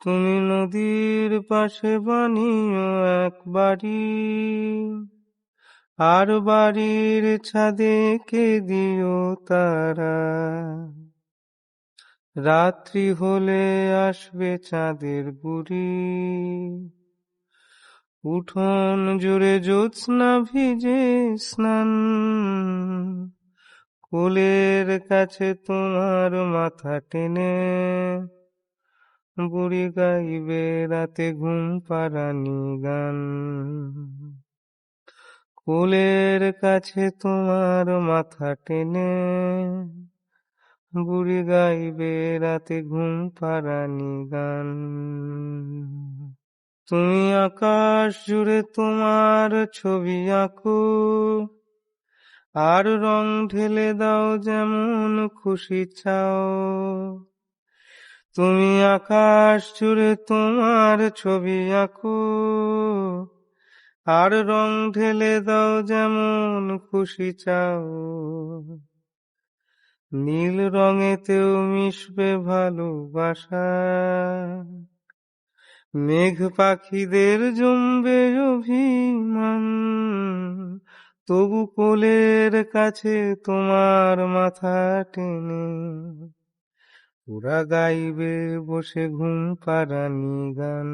তুমি নদীর পাশে বানিও এক বাড়ি, আর বাড়ির ছাদে কে দিও তারা। রাত্রি হলে আসবে চাঁদের বুড়ি, উঠোন জুড়ে জ্যোৎস্না ভিজে স্নান। কোলের কাছে তোমার মাথা টেনে বুড়ি গাইবে রাতে ঘুম পাড়ানি গান। কোলের কাছে তোমার মাথা টেনে বুড়ি গাইবে রাতে ঘুম পাড়ানি গান। তুমি আকাশ জুড়ে তোমার ছবি আঁকো, আর রং ঢেলে দাও যেমন খুশি চাও। তুমি আকাশ জুড়ে তোমার ছবি আঁকো, আর রং ঢেলে দাও যেমন খুশি চাও। নীল রঙেতেও মিশবে ভালোবাসা, মেঘ পাখিদের জমবে অভিমান। তবু কোলের কাছে তোমার মাথা টেনে ওরা গাইবে বসে ঘুম পাড়ানি গান।